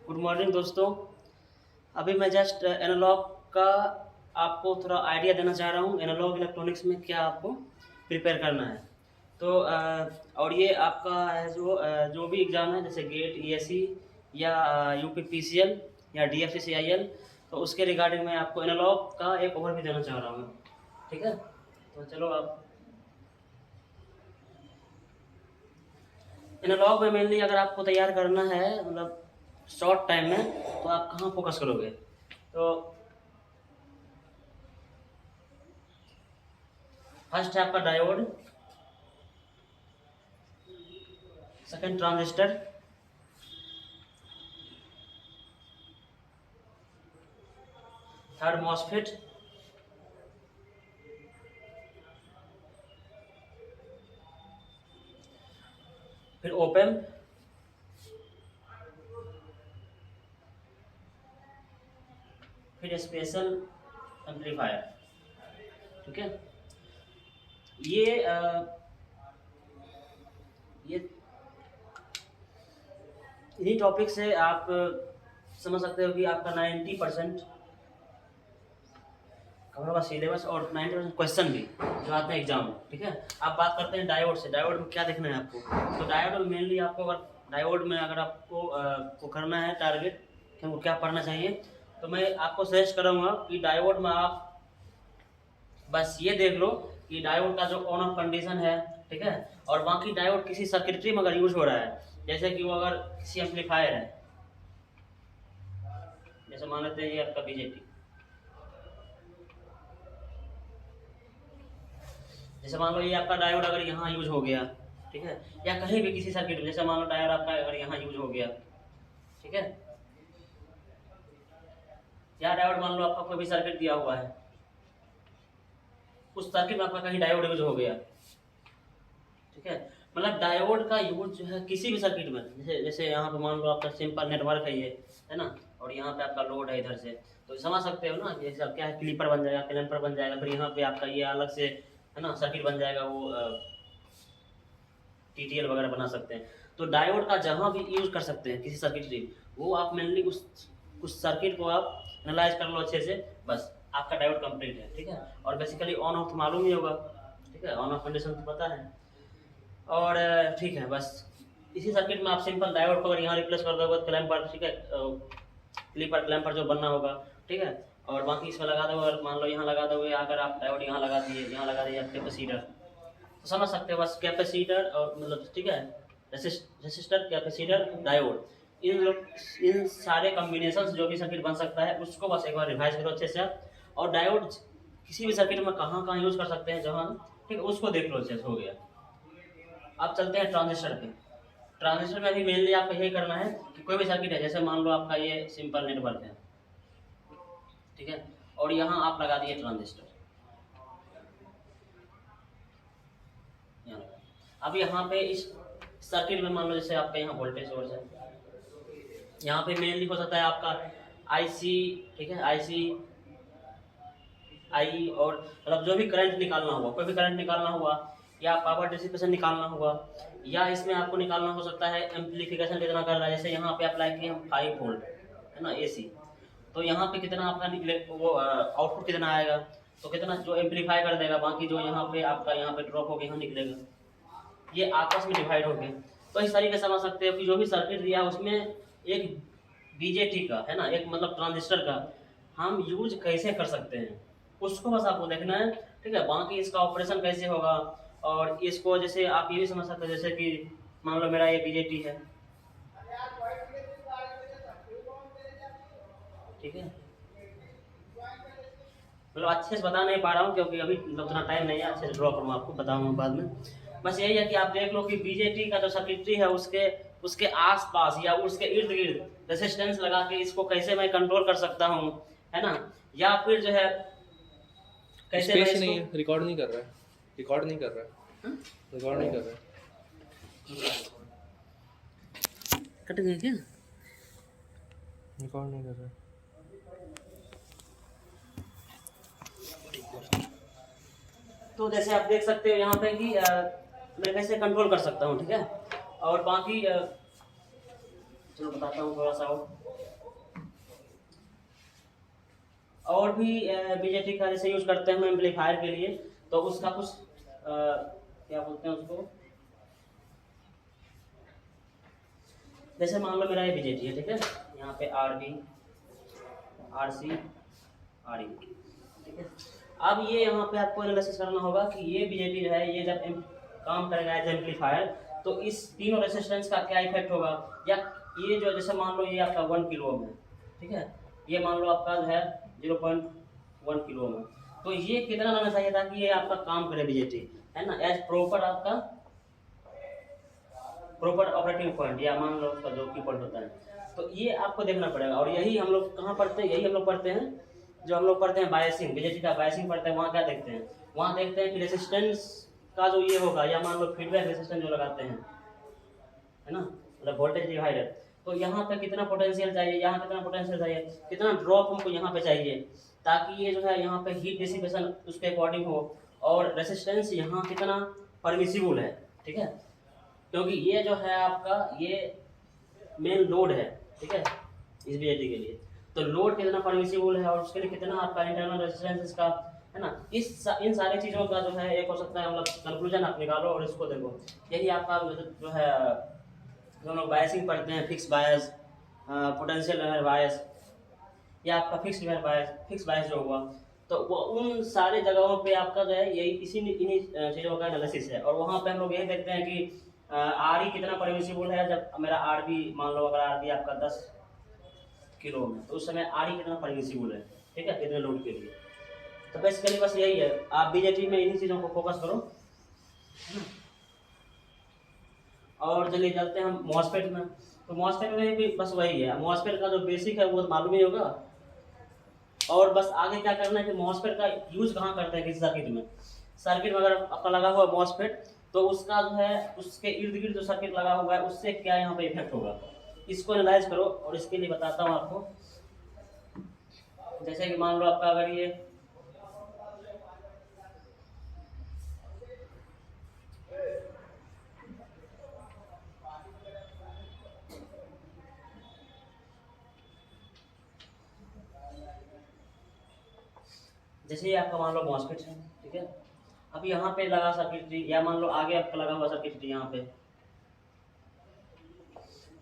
Good morning दोस्तों। अभी मैं जस्ट एनालॉग का आपको थोड़ा आइडिया देना चाह रहा हूँ। एनालॉग इलेक्ट्रॉनिक्स में क्या आपको प्रिपेयर करना है। तो और ये आपका है जो भी एग्ज़ाम है, जैसे गेट ईएसई या यूपी पीसीएल या डीएफसी सीआईएल, तो उसके रिगार्डिंग मैं आपको एनालॉग का एक ओवरव्यू देना चाह रहा हूँ। ठीक है, तो चलो आप एनालॉग में मेनली अगर आपको तैयार करना है, मतलब शॉर्ट टाइम में, तो आप कहाँ फोकस करोगे। तो फर्स्ट है आपका diode, second transistor, third MOSFET, फिर ओपन, फिर स्पेशल एम्पलीफायर। ठीक है, ये ये इन्हीं टॉपिक से आप समझ सकते हो कि आपका 90% कवर होगा सिलेबस, और 90% क्वेश्चन भी जो आते हैं एग्जाम में। ठीक है, आप बात करते हैं डायोड से। डायोड में क्या देखना है आपको। तो डायोड में मेनली आपको, अगर डायोड में अगर आपको को करना है टारगेट कि हमको क्या पढ़ना चाहिए, तो मैं आपको सजेस्ट करूँगा कि डायोड में आप बस ये देख लो कि डायोड का जो ऑन ऑफ कंडीशन है, ठीक है, और बाकी डायोड किसी सर्किटरी में अगर यूज हो रहा है, जैसे कि वो अगर किसी एम्पलीफायर है, जैसे मान लेते हैं ये आपका बीजेटी, जैसे मान लो ये आपका डायोड अगर यहाँ यूज हो गया, ठीक है, या कहीं भी किसी सर्किट में, जैसे मान लो डायोड आपका अगर यहाँ यूज हो गया, ठीक है, या डायोड मान लो आपका कोई भी सर्किट दिया हुआ है, उस सर्किट में आपका कहीं डायोड यूज हो गया, ठीक है, मतलब डायोड का यूज जो है किसी भी सर्किट में, जैसे जैसे यहाँ पे मान लो आपका सिंपल नेटवर्क है ये, है ना, और यहाँ पे आपका लोड है इधर से, तो समझ सकते हो ना, जैसे अब क्या है, क्लीपर बन जाएगा, क्लैंपर बन जाएगा, फिर यहाँ पे आपका ये अलग से, है ना, सर्किट बन जाएगा, वो टीटीएल वगैरह बना सकते हैं। तो डायोड का जहाँ भी यूज कर सकते हैं किसी सर्किटरी, वो आप मेनली उस सर्किट को आप एनालाइज कर लो अच्छे से, बस आपका डायोड कंप्लीट है। ठीक है, और बेसिकली ऑन ऑफ तो मालूम ही होगा, ठीक है, ऑन ऑफ कंडीशन तो पता है। और ठीक है, बस इसी सर्किट में आप सिंपल डायोड को अगर यहाँ रिप्लेस कर दोगे क्लैंपर, ठीक है, क्लीपर क्लैंपर जो बनना होगा, ठीक है, और बाकी इसमें लगा दोगे, अगर मान लो यहाँ लगा दोगे, अगर आप डायोड यहाँ लगा दिए, यहाँ लगा दिए आप कैपेसिटर, तो समझ सकते हो, बस कैपेसिटर और मतलब, ठीक है, रेसिस्टर, कैपेसिटर, डायोड, इन सारे कॉम्बिनेशन जो भी सर्किट बन सकता है, उसको बस एक बार रिवाइज करो अच्छे से आप। और डायोड किसी भी सर्किट में कहाँ कहाँ यूज कर सकते हैं जहाँ, ठीक है, उसको देख लो अच्छे से, हो गया। अब चलते हैं ट्रांजिस्टर पे। ट्रांजिस्टर में भी मेनली आपको यही करना है कि कोई भी सर्किट है, जैसे मान लो आपका ये सिंपल नेटवर्क है, ठीक है, और यहाँ आप लगा दिए ट्रांजिस्टर, अब यहाँ पे इस सर्किट में मान लो जैसे आपका यहाँ वोल्टेज सोर्स है, यहाँ पे मेनली हो सकता है आपका आईसी, ठीक है, आईसी आई, और मतलब जो भी करंट निकालना हुआ, कोई भी करंट निकालना हुआ, या पावर डिसिपेशन निकालना हुआ, या इसमें आपको निकालना हो सकता है एम्पलीफिकेशन कितना कर रहा है, जैसे यहाँ पे अप्लाई किए हम 5 वोल्ट, है ना, एसी, तो यहाँ पे कितना आपका निकले, वो आउटपुट कितना आएगा, तो कितना जो एम्पलीफाई कर देगा, बाकी जो यहाँ पे आपका यहाँ पे ड्रॉप होकर यहाँ निकलेगा, ये आपस में डिवाइड हो गए। तो इस तरीके से समझ सकते हो कि जो भी सर्किट दिया उसमें एक बीजेटी का, है ना, एक मतलब ट्रांजिस्टर का हम यूज कैसे कर सकते हैं, उसको बस आपको देखना है। ठीक है, बाकी इसका ऑपरेशन कैसे होगा, और इसको जैसे आप ये भी समझ सकते हो, जैसे कि मान लो मेरा ये बीजेटी है, ठीक है, मतलब अच्छे से बता नहीं पा रहा हूँ क्योंकि अभी मतलब उतना टाइम नहीं है, अच्छे से ड्रॉ करूँगा, आपको बताऊँगा बाद में। बस यही है कि आप देख लो कि बीजेटी का जो सर्किटरी है उसके उसके आसपास या उसके इर्द गिर्द रेसिस्टेंस लगा के इसको कैसे मैं कंट्रोल कर सकता हूँ, है ना, या फिर जो है कैसे मैं स्पेस इसको, नहीं है, रिकॉर्ड नहीं कर रहा है, रिकॉर्ड नहीं कर रहा है, रिकॉर्ड नहीं कर रहा है, कट गया क्या। रिकॉर्ड नहीं कर रहा है। तो जैसे आप देख सकते हो यहाँ पे कि मैं कैसे कंट्रोल कर सकता हूँ, ठीक है, और बाकी चलो बताता हूँ थोड़ा सा और भी बीजेटी का जैसे यूज़ करते हैं हम एम्पलीफायर के लिए, तो उसका कुछ क्या बोलते हैं उसको, जैसे मान लो मेरा ये बीजेटी है, ठीक है, यहाँ पे R B, R C, R E, ठीक है। अब ये यहाँ पे आपको एनालिसिस करना होगा कि ये बीजेटी जो है ये जब काम करेगा एज एम्पलीफायर, तो इस तीनों रेसिस्टेंस का क्या इफेक्ट होगा, या ये जो जैसे मान लो ये आपका 1 किलो ओम है, ठीक है, ये मान लो आपका जो है 0.1 किलो ओम है, तो ये कितना लाना चाहिए ताकि ये आपका काम करे बीजेटी, है ना, एज प्रॉपर आपका प्रॉपर ऑपरेटिंग पॉइंट, या मान लो उसका जो की पॉइंट होता है, तो ये आपको देखना पड़ेगा। और यही हम लोग कहाँ पढ़ते हैं, यही हम लोग पढ़ते हैं जो हम लोग पढ़ते हैं बायसिंग, बीजेटी का बायसिंग पढ़ते हैं, वहाँ क्या देखते हैं, वहाँ देखते हैं कि रेसिस्टेंस का जो ये होगा, या मान लो फीडबैक रेसिस्टेंस जो लगाते हैं, है ना, मतलब वोल्टेज डिवाइडर, तो यहाँ पे कितना पोटेंशियल चाहिए, यहाँ कितना पोटेंशियल चाहिए, कितना ड्रॉप हमको यहाँ पे चाहिए, ताकि ये जो है यहाँ पे हीट डिसिपेशन उसके अकॉर्डिंग हो, और रेसिस्टेंस यहाँ कितना परमिसिबल है, ठीक है, क्योंकि ये जो है आपका ये मेन लोड है, ठीक है, इस बीजेटी के लिए, तो लोड कितना परमिसिबल है और उसके लिए कितना आपका इंटरनल रेजिस्टेंस इसका, है ना, इन सारी चीज़ों का जो है एक हो सकता है, मतलब कंक्लूजन आप निकालो और इसको देखो। यही आपका जो है जो लोग बायसिंग पढ़ते हैं, फिक्स बायस, पोटेंशियल बायस, या आपका फिक्स बायस जो हुआ, तो वो उन सारे जगहों पे आपका जो है यही इन्हीं चीज़ों का एनालिसिस है। और वहाँ पे हम लोग यही देखते हैं कि आर ई कितना परमिसिबल है, जब मेरा आर बी मान लो अगर आर बी आपका 10 किलो में, तो उस समय आर ई कितना परमिसिबल है, ठीक है, कितने लोड के लिए। तो बेसिकली बस यही है, आप बीजेटी में इन्हीं चीज़ों को फोकस करो, है ना। और चलिए चलते हैं हम मॉसफेट में, तो मॉसफेट में भी बस वही है, मॉसफेट का जो बेसिक है वो तो मालूम ही होगा, और बस आगे क्या करना है कि मॉसफेट का यूज कहाँ करते हैं किसी सर्किट में, सर्किट में अगर आपका लगा हुआ मॉसफेट, तो उसका जो है उसके इर्द गिर्द जो सर्किट लगा हुआ है उससे क्या यहाँ पे इफेक्ट होगा, इसको एनालाइज करो। और इसके लिए बताता हूँ आपको, जैसे कि मान लो आपका अगर ये जैसे ये आपका मान लो मॉसफेट है, ठीक है, अब यहाँ पे लगा सर्किटरी, या मान लो आगे आपका लगा हुआ सर्किटरी यहाँ पे,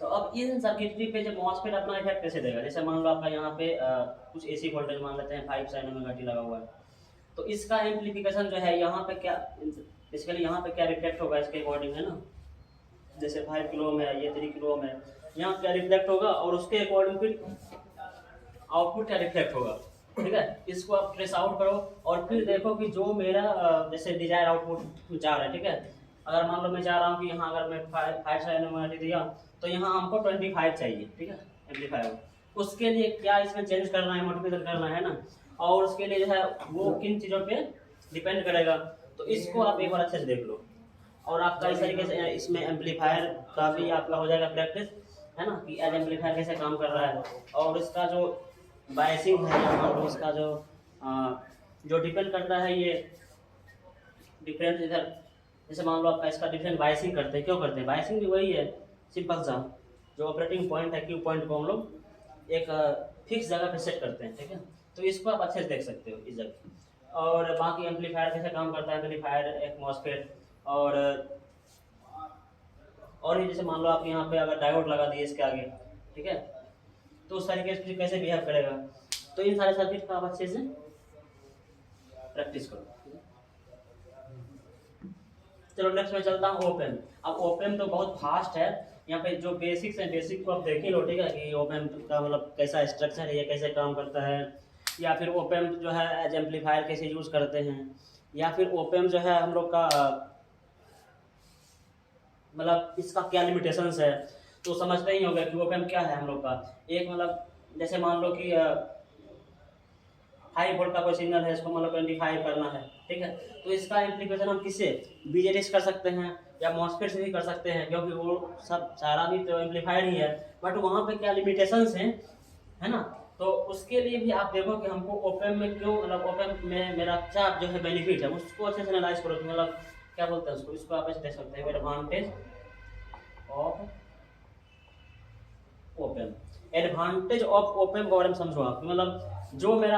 तो अब इन सर्किटरी पे जब मॉसफेट अपना इफेक्ट कैसे देगा, जैसे मान लो आपका यहाँ पे कुछ एसी वोल्टेज मान लेते हैं 5 sin ओमेगा टी लगा हुआ है, तो इसका एम्प्लीफिकेशन जो है यहाँ पे क्या बेसिकली यहाँ पे क्या रिफ्लेक्ट होगा इसके अकॉर्डिंग, है ना, जैसे 5 किलो में है, ये 3 किलो में है, यहाँ क्या रिफ्लेक्ट होगा और उसके अकॉर्डिंग फिर आउटपुट क्या रिफ्लेक्ट होगा, ठीक है। इसको आप ट्रेस आउट करो और फिर देखो कि जो मेरा जैसे डिजायर आउटपुट जा रहा है, ठीक है, अगर मान लो मैं चाह रहा हूँ कि यहाँ अगर मैं 5 sin ओमेगा टी दिया, तो यहाँ हमको 25 चाहिए, ठीक है, एम्पलीफायर, उसके लिए क्या इसमें चेंज करना है, मॉडिफिकेशन करना है ना, और उसके लिए जो है वो किन चीज़ों पे डिपेंड करेगा, तो इसको आप एक बार अच्छे से देख लो, और आपका इस तरीके से इसमें एम्पलीफायर का भी आपका हो जाएगा प्रैक्टिस, है ना, कि एज एम्पलीफायर कैसे काम कर रहा है, और इसका जो बायसिंग है, या मान लो इसका जो डिपेंड करता है ये डिफरेंट, इधर जैसे मान लो आपका इसका डिफरेंट बायसिंग करते हैं, क्यों करते हैं, बायसिंग भी वही है, सिंपल सा, जो ऑपरेटिंग पॉइंट है क्यू पॉइंट को हम लोग एक फिक्स जगह पे सेट करते हैं, ठीक है, तो इसको आप अच्छे से देख सकते हो इस जगह। और बाकी एम्पलीफायर कैसे काम करता है, एम्पलीफायर एक मॉसफेट, और ये जैसे मान लो आप यहाँ पे अगर डायोड लगा दिए इसके आगे, ठीक है, तो उस तरीके से कैसे बिहेव करेगा, तो इन सारे सर्किट का आप अच्छे से प्रैक्टिस करो। चलो नेक्स्ट में चलता हूँ ओपन। अब ओपन तो बहुत फास्ट है, यहाँ पे जो बेसिक्स हैं बेसिक को आप देख ही लो, ठीक है, कि ओपन का मतलब कैसा स्ट्रक्चर है, ये कैसे काम करता है, या फिर ओपन जो है एज एम्पलीफायर कैसे यूज़ करते हैं, या फिर ओपन जो है हम लोग का मतलब इसका क्या लिमिटेशंस है, तो समझते ही होगा कि ओपन क्या है हम लोग का। एक मतलब जैसे मान लो कि हाई वोल्ट का कोई सिग्नल है, इसको मतलब 25 करना है, ठीक है, तो इसका इम्प्लीकेशन हम किससे बीजेटी से कर सकते हैं या मॉसफेट से भी कर सकते हैं, क्योंकि वो सब सारा भी तो एम्पलीफायर ही है, बट वहाँ पे क्या लिमिटेशंस हैं, है ना, तो उसके लिए भी आप देखो कि हमको ओपन में क्यों, मतलब ओपन में मेरा क्या जो है बेनिफिट है, उसको अच्छे से एनालाइज करो, कि मतलब क्या बोलते हैं उसको, इसको आप ऐसे देख सकते हैं, advantage of open. Advantage of open के बारे में समझो आप, मतलब जो मेरा